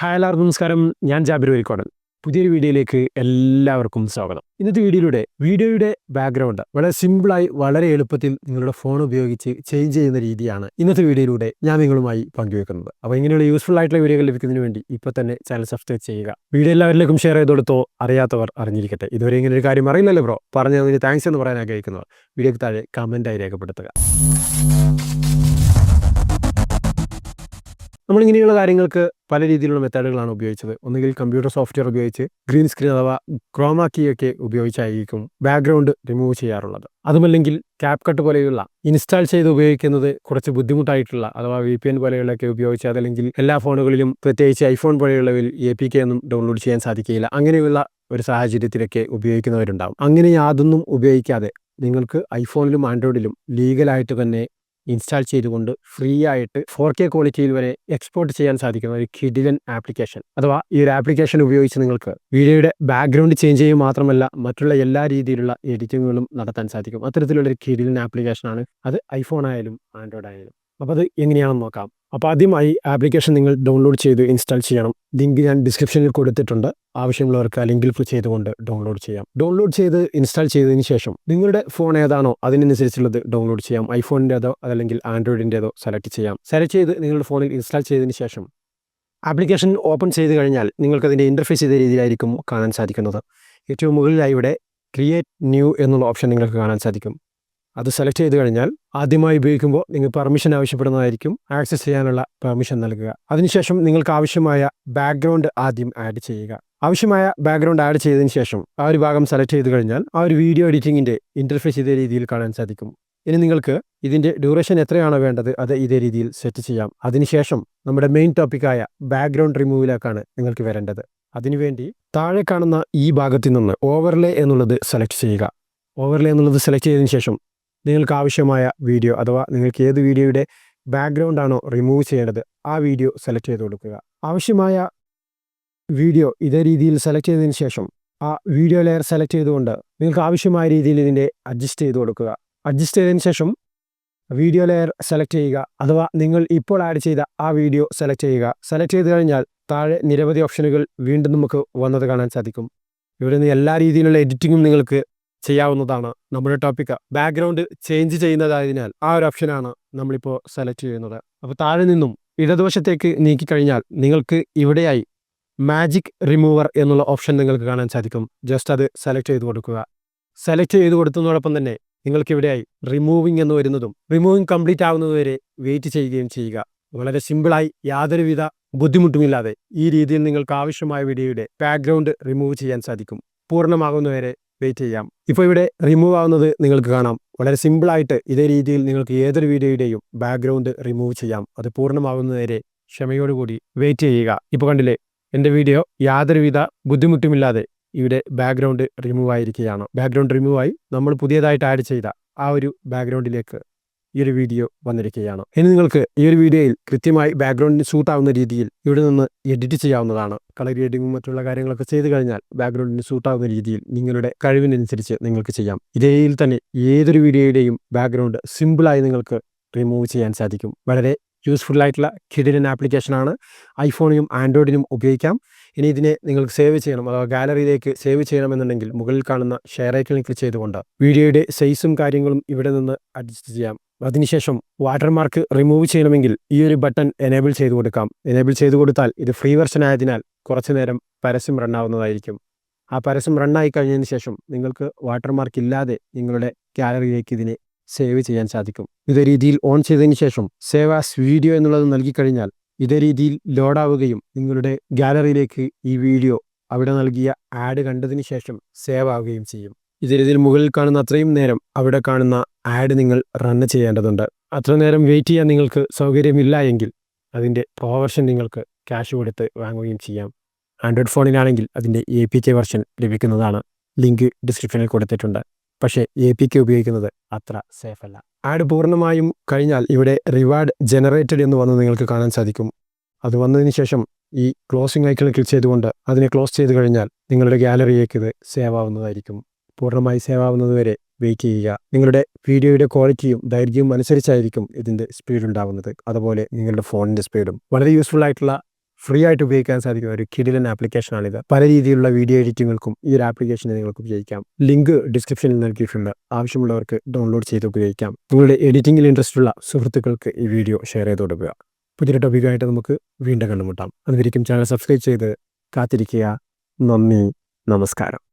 Hi എല്ലാവർക്കും നമസ്കാരം. ഞാൻ ജാബിർ വരിക്കോടൻ. പുതിയൊരു വീഡിയോയിലേക്ക് എല്ലാവർക്കും സ്വാഗതം. ഇന്നത്തെ വീഡിയോയുടെ ബാക്ക്ഗ്രൗണ്ട് വളരെ സിമ്പിളായി വളരെ എളുപ്പത്തിൽ നിങ്ങളുടെ ഫോൺ ഉപയോഗിച്ച് ചേഞ്ച് ചെയ്യുന്ന രീതിയാണ് ഇന്നത്തെ വീഡിയോയിലൂടെ ഞാൻ നിങ്ങളുമായി പങ്കുവെക്കുന്നത്. അപ്പോൾ ഇങ്ങനെയുള്ള യൂസ്ഫുൾ ആയിട്ടുള്ള വീഡിയോകൾ ലഭിക്കുന്നതിന് വേണ്ടി ഇപ്പോൾ തന്നെ ചാനൽ സബ്സ്ക്രൈബ് ചെയ്യുക. വീഡിയോ എല്ലാവരിലേക്കും ഷെയർ ചെയ്ത് കൊടുത്തോ, അറിയാത്തവർ അറിഞ്ഞിരിക്കട്ടെ. ഇതുവരെ ഇങ്ങനെ ഒരു കാര്യം അറിയില്ലല്ലോ ബ്രോ, പറഞ്ഞതിന് താങ്ക്സ് എന്ന് പറയാൻ ആഗ്രഹിക്കുന്നവർ വീഡിയോക്ക് താഴെ കമൻറ്റായി രേഖപ്പെടുത്തുക. നമ്മളിങ്ങനെയുള്ള കാര്യങ്ങൾക്ക് പല രീതിയിലുള്ള മെത്തേഡുകളാണ് ഉപയോഗിച്ചത്. ഒന്നുകിൽ കമ്പ്യൂട്ടർ സോഫ്റ്റ്വെയർ ഉപയോഗിച്ച് ഗ്രീൻ സ്ക്രീൻ അഥവാ ക്രോമാ കീ ഒക്കെ ഉപയോഗിച്ചായിരിക്കും ബാക്ക്ഗ്രൗണ്ട് റിമൂവ് ചെയ്യാറുള്ളത്. അതുമല്ലെങ്കിൽ ക്യാപ് കട്ട് പോലെയുള്ള ഇൻസ്റ്റാൾ ചെയ്ത് ഉപയോഗിക്കുന്നത് കുറച്ച് ബുദ്ധിമുട്ടായിട്ടുള്ള അഥവാ VPN പോലെയുള്ളതൊക്കെ ഉപയോഗിച്ച്, അതല്ലെങ്കിൽ എല്ലാ ഫോണുകളിലും പ്രത്യേകിച്ച് ഐഫോൺ പോലെയുള്ളവയിൽ APK ഒന്നും ഡൗൺലോഡ് ചെയ്യാൻ സാധിക്കുകയില്ല. അങ്ങനെയുള്ള ഒരു സാഹചര്യത്തിലൊക്കെ ഉപയോഗിക്കുന്നവരുണ്ടാവും. അങ്ങനെ യാതൊന്നും ഉപയോഗിക്കാതെ നിങ്ങൾക്ക് ഐഫോണിലും ആൻഡ്രോയിഡിലും ലീഗലായിട്ട് തന്നെ ഇൻസ്റ്റാൾ ചെയ്തുകൊണ്ട് ഫ്രീ ആയിട്ട് 4K ക്വാളിറ്റിയിൽ വരെ എക്സ്പോർട്ട് ചെയ്യാൻ സാധിക്കുന്ന ഒരു കിടിലൻ ആപ്ലിക്കേഷൻ, അഥവാ ഈ ഒരു ആപ്ലിക്കേഷൻ ഉപയോഗിച്ച് നിങ്ങൾക്ക് വീഡിയോയുടെ ബാക്ക്ഗ്രൗണ്ട് ചേഞ്ച് ചെയ്യുക മാത്രമല്ല മറ്റുള്ള എല്ലാ രീതിയിലുള്ള എഡിറ്റിങ്ങുകളും നടത്താൻ സാധിക്കും. അത്തരത്തിലുള്ളൊരു കിടിലൻ ആപ്ലിക്കേഷനാണ് അത്, ഐഫോൺ ആയാലും ആൻഡ്രോയിഡ് ആയാലും. അപ്പോൾ അത് എങ്ങനെയാണെന്ന് നോക്കാം. അപ്പോൾ ആദ്യമായി ആപ്ലിക്കേഷൻ നിങ്ങൾ ഡൗൺലോഡ് ചെയ്ത് ഇൻസ്റ്റാൾ ചെയ്യണം. ലിങ്ക് ഞാൻ ഡിസ്ക്രിപ്ഷനിൽ കൊടുത്തിട്ടുണ്ട്. ആവശ്യമുള്ളവർക്ക് ആ ലിങ്കിൽ ക്ലിക്ക് ചെയ്തുകൊണ്ട് ഡൗൺലോഡ് ചെയ്യാം. ഡൗൺലോഡ് ചെയ്ത് ഇൻസ്റ്റാൾ ചെയ്തതിന് ശേഷം നിങ്ങളുടെ ഫോൺ ഏതാണോ അതിനനുസരിച്ചുള്ളത് ഡൗൺലോഡ് ചെയ്യാം. ഐഫോണിൻ്റെതോ അതല്ലെങ്കിൽ ആൻഡ്രോയിഡിൻ്റെതോ സെലക്ട് ചെയ്യാം. സെലക്ട് ചെയ്ത് നിങ്ങളുടെ ഫോണിൽ ഇൻസ്റ്റാൾ ചെയ്തതിന് ശേഷം ആപ്ലിക്കേഷൻ ഓപ്പൺ ചെയ്ത് കഴിഞ്ഞാൽ നിങ്ങൾക്കതിൻ്റെ ഇൻ്റർഫേസ് ഇതേ രീതിയിലായിരിക്കും കാണാൻ സാധിക്കുന്നത്. ഏറ്റവും മുകളിലായി ഇവിടെ ക്രിയേറ്റ് ന്യൂ എന്നുള്ള ഓപ്ഷൻ നിങ്ങൾക്ക് കാണാൻ സാധിക്കും. അത് സെലക്ട് ചെയ്ത് കഴിഞ്ഞാൽ ആദ്യമായി ഉപയോഗിക്കുമ്പോൾ നിങ്ങൾ പെർമിഷൻ ആവശ്യപ്പെടുന്നതായിരിക്കും. ആക്സസ് ചെയ്യാനുള്ള പെർമിഷൻ നൽകുക. അതിനുശേഷം നിങ്ങൾക്ക് ആവശ്യമായ ബാക്ക്ഗ്രൗണ്ട് ആദ്യം ആഡ് ചെയ്യുക. ആവശ്യമായ ബാക്ക്ഗ്രൗണ്ട് ആഡ് ചെയ്തതിന് ശേഷം ആ ഒരു ഭാഗം സെലക്ട് ചെയ്ത് കഴിഞ്ഞാൽ ആ ഒരു വീഡിയോ എഡിറ്റിങ്ങിൻ്റെ ഇൻ്റർഫേസ് ഇതേ രീതിയിൽ കാണാൻ സാധിക്കും. ഇനി നിങ്ങൾക്ക് ഇതിൻ്റെ ഡ്യൂറേഷൻ എത്രയാണോ വേണ്ടത് അത് ഇതേ രീതിയിൽ സെറ്റ് ചെയ്യാം. അതിനുശേഷം നമ്മുടെ മെയിൻ ടോപ്പിക്കായ ബാക്ക്ഗ്രൗണ്ട് റിമൂവിലേക്കാണ് നിങ്ങൾക്ക് വരേണ്ടത്. അതിനുവേണ്ടി താഴെ കാണുന്ന ഈ ഭാഗത്തു നിന്ന് ഓവർലേ എന്നുള്ളത് സെലക്ട് ചെയ്യുക. ഓവർലേ എന്നുള്ളത് സെലക്ട് ചെയ്തതിന് ശേഷം നിങ്ങൾക്ക് ആവശ്യമായ വീഡിയോ അഥവാ നിങ്ങൾക്ക് ഏത് വീഡിയോയുടെ ബാക്ക്ഗ്രൗണ്ട് ആണോ റിമൂവ് ചെയ്യേണ്ടത് ആ വീഡിയോ സെലക്ട് ചെയ്ത് കൊടുക്കുക. ആവശ്യമായ വീഡിയോ ഇതേ രീതിയിൽ സെലക്ട് ചെയ്തതിന് ശേഷം ആ വീഡിയോ ലെയർ സെലക്ട് ചെയ്തുകൊണ്ട് നിങ്ങൾക്ക് ആവശ്യമായ രീതിയിൽ ഇതിൻ്റെ അഡ്ജസ്റ്റ് ചെയ്ത് കൊടുക്കുക. അഡ്ജസ്റ്റ് ചെയ്തതിന് ശേഷം വീഡിയോ ലെയർ സെലക്ട് ചെയ്യുക, അഥവാ നിങ്ങൾ ഇപ്പോൾ ആഡ് ചെയ്ത ആ വീഡിയോ സെലക്ട് ചെയ്യുക. സെലക്ട് ചെയ്ത് കഴിഞ്ഞാൽ താഴെ നിരവധി ഓപ്ഷനുകൾ വീണ്ടും നമുക്ക് വന്നത് കാണാൻ സാധിക്കും. ഇവിടെ നിന്ന് എല്ലാ രീതിയിലുള്ള എഡിറ്റിങ്ങും നിങ്ങൾക്ക് ചെയ്യാവുന്നതാണ്. നമ്മുടെ ടോപ്പിക്ക് ബാക്ക്ഗ്രൗണ്ട് ചേഞ്ച് ചെയ്യുന്നതായതിനാൽ ആ ഒരു ഓപ്ഷനാണ് നമ്മളിപ്പോൾ സെലക്ട് ചെയ്യുന്നത്. അപ്പോൾ താഴെ നിന്നും ഇടതുവശത്തേക്ക് നീക്കിക്കഴിഞ്ഞാൽ നിങ്ങൾക്ക് ഇവിടെയായി മാജിക് റിമൂവർ എന്നുള്ള ഓപ്ഷൻ നിങ്ങൾക്ക് കാണാൻ സാധിക്കും. ജസ്റ്റ് അത് സെലക്ട് ചെയ്ത് കൊടുക്കുക. സെലക്ട് ചെയ്ത് കൊടുത്തതോടൊപ്പം തന്നെ നിങ്ങൾക്ക് ഇവിടെയായി റിമൂവിങ് എന്ന് വരുന്നതും റിമൂവിങ് കംപ്ലീറ്റ് ആവുന്നതുവരെ വെയിറ്റ് ചെയ്യുകയും ചെയ്യുക. വളരെ സിമ്പിളായി യാതൊരുവിധ ബുദ്ധിമുട്ടുമില്ലാതെ ഈ രീതിയിൽ നിങ്ങൾക്ക് ആവശ്യമായ വീഡിയോയുടെ ബാക്ക്ഗ്രൗണ്ട് റിമൂവ് ചെയ്യാൻ സാധിക്കും. പൂർണ്ണമാകുന്നവരെ വെയിറ്റ് ചെയ്യാം. ഇപ്പോൾ ഇവിടെ റിമൂവ് ആവുന്നത് നിങ്ങൾക്ക് കാണാം. വളരെ സിമ്പിളായിട്ട് ഇതേ രീതിയിൽ നിങ്ങൾക്ക് ഏതൊരു വീഡിയോയുടെയും ബാക്ക്ഗ്രൗണ്ട് റിമൂവ് ചെയ്യാം. അത് പൂർണ്ണമാകുന്നതുവരെ ക്ഷമയോടുകൂടി വെയിറ്റ് ചെയ്യുക. ഇപ്പോൾ കണ്ടില്ലേ, എൻ്റെ വീഡിയോ യാതൊരുവിധ ബുദ്ധിമുട്ടുമില്ലാതെ ഇവിടെ ബാക്ക്ഗ്രൗണ്ട് റിമൂവ് ആയിരിക്കുകയാണ്. ബാക്ക്ഗ്രൗണ്ട് റിമൂവ് ആയി നമ്മൾ പുതിയതായിട്ട് ആഡ് ചെയ്ത ആ ഒരു ബാക്ക്ഗ്രൗണ്ടിലേക്ക് ഈ ഒരു വീഡിയോ വന്നിരിക്കുകയാണ്. ഇനി നിങ്ങൾക്ക് ഈ ഒരു വീഡിയോയിൽ കൃത്യമായി ബാക്ക്ഗ്രൗണ്ടിന് സൂട്ടാവുന്ന രീതിയിൽ ഇവിടെ നിന്ന് എഡിറ്റ് ചെയ്യാവുന്നതാണ്. കളർ ഗ്രേഡിങ്ങും മറ്റുള്ള കാര്യങ്ങളൊക്കെ ചെയ്ത് കഴിഞ്ഞാൽ ബാക്ക്ഗ്രൗണ്ടിന് സൂട്ടാവുന്ന രീതിയിൽ നിങ്ങളുടെ കഴിവിനനുസരിച്ച് നിങ്ങൾക്ക് ചെയ്യാം. ഇതേ തന്നെ ഏതൊരു വീഡിയോയുടെയും ബാക്ക്ഗ്രൗണ്ട് സിമ്പിളായി നിങ്ങൾക്ക് റിമൂവ് ചെയ്യാൻ സാധിക്കും. വളരെ യൂസ്ഫുൾ ആയിട്ടുള്ള കിടിലൻ ആപ്ലിക്കേഷനാണ്. ഐഫോണിനും ആൻഡ്രോയിഡിനും ഉപയോഗിക്കാം. ഇനി ഇതിനെ നിങ്ങൾക്ക് സേവ് ചെയ്യണം, അഥവാ ഗാലറിയിലേക്ക് സേവ് ചെയ്യണമെന്നുണ്ടെങ്കിൽ മുകളിൽ കാണുന്ന ഷെയർ ഐക്കണിൽ ക്ലിക്ക് ചെയ്തുകൊണ്ട് വീഡിയോയുടെ സൈസും കാര്യങ്ങളും ഇവിടെ നിന്ന് അഡ്ജസ്റ്റ് ചെയ്യാം. അതിനുശേഷം വാട്ടർമാർക്ക് റിമൂവ് ചെയ്യണമെങ്കിൽ ഈ ഒരു ബട്ടൺ എനേബിൾ ചെയ്ത് കൊടുക്കാം. എനേബിൾ ചെയ്ത് കൊടുത്താൽ ഇത് ഫ്രീ വെർഷൻ ആയതിനാൽ കുറച്ചു നേരം പരസ്യം റണ്ണാവുന്നതായിരിക്കും. ആ പരസ്യം റണ്ണായി കഴിഞ്ഞതിന് ശേഷം നിങ്ങൾക്ക് വാട്ടർമാർക്ക് ഇല്ലാതെ നിങ്ങളുടെ ഗാലറിയിലേക്ക് ഇതിനെ സേവ് ചെയ്യാൻ സാധിക്കും. ഇതേ രീതിയിൽ ഓൺ ചെയ്തതിന് ശേഷം സേവ് ആസ് വീഡിയോ എന്നുള്ളത് നൽകിക്കഴിഞ്ഞാൽ ഇതേ രീതിയിൽ ലോഡാവുകയും നിങ്ങളുടെ ഗാലറിയിലേക്ക് ഈ വീഡിയോ അവിടെ നൽകിയ ആഡ് കണ്ടതിന് ശേഷം സേവ് ആവുകയും ചെയ്യും. ഇതേ രീതിയിൽ മുകളിൽ കാണുന്ന അത്രയും നേരം അവിടെ കാണുന്ന ആഡ് നിങ്ങൾ റണ്ണ് ചെയ്യേണ്ടതുണ്ട്. അത്ര നേരം വെയിറ്റ് ചെയ്യാൻ നിങ്ങൾക്ക് സൗകര്യമില്ല എങ്കിൽ അതിൻ്റെ പ്രോ വെർഷൻ നിങ്ങൾക്ക് ക്യാഷ് കൊടുത്ത് വാങ്ങുകയും ചെയ്യാം. ആൻഡ്രോയിഡ് ഫോണിലാണെങ്കിൽ അതിൻ്റെ APK വെർഷൻ ലഭിക്കുന്നതാണ്. ലിങ്ക് ഡിസ്ക്രിപ്ഷനിൽ കൊടുത്തിട്ടുണ്ട്. പക്ഷേ APK ഉപയോഗിക്കുന്നത് അത്ര സേഫ് അല്ല. ആഡ് പൂർണ്ണമായും കഴിഞ്ഞാൽ ഇവിടെ റിവാർഡ് ജനറേറ്റഡ് എന്ന് വന്ന് നിങ്ങൾക്ക് കാണാൻ സാധിക്കും. അത് വന്നതിന് ശേഷം ഈ ക്ലോസിംഗ് ഐക്കണിൽ ക്ലിക്ക് ചെയ്തുകൊണ്ട് അതിനെ ക്ലോസ് ചെയ്ത് കഴിഞ്ഞാൽ നിങ്ങളുടെ ഗാലറിയിലേക്ക് ഇത് സേവ് ആവുന്നതായിരിക്കും. പൂർണ്ണമായി സേവ് ആവുന്നതുവരെ വെയിറ്റ് ചെയ്യുക. നിങ്ങളുടെ വീഡിയോയുടെ ക്വാളിറ്റിയും ദൈർഘ്യവും അനുസരിച്ചായിരിക്കും ഇതിൻ്റെ സ്പീഡ് ഉണ്ടാകുന്നത്. അതുപോലെ നിങ്ങളുടെ ഫോണിൻ്റെ സ്പീഡും. വളരെ യൂസ്ഫുൾ ആയിട്ടുള്ള ഫ്രീ ആയിട്ട് ഉപയോഗിക്കാൻ സാധിക്കുന്ന ഒരു കിടിലൻ ആപ്ലിക്കേഷനാണിത്. പല രീതിയിലുള്ള വീഡിയോ എഡിറ്റിങ്ങുകൾക്കും ഈ ഒരു ആപ്ലിക്കേഷൻ നിങ്ങൾക്ക് ഉപയോഗിക്കാം. ലിങ്ക് ഡിസ്ക്രിപ്ഷനിൽ നൽകിയിട്ടുണ്ട്. ആവശ്യമുള്ളവർക്ക് ഡൗൺലോഡ് ചെയ്ത് ഉപയോഗിക്കാം. നിങ്ങളുടെ എഡിറ്റിംഗിൽ ഇൻട്രസ്റ്റ് ഉള്ള സുഹൃത്തുക്കൾക്ക് ഈ വീഡിയോ ഷെയർ ചെയ്ത് കൊടുക്കുക. പുതിയൊരു ടോപ്പിക്കായിട്ട് നമുക്ക് വീണ്ടും കണ്ടുമുട്ടാം. അതുവരെയും ചാനൽ സബ്സ്ക്രൈബ് ചെയ്ത് കാത്തിരിക്കുക. നന്ദി, നമസ്കാരം.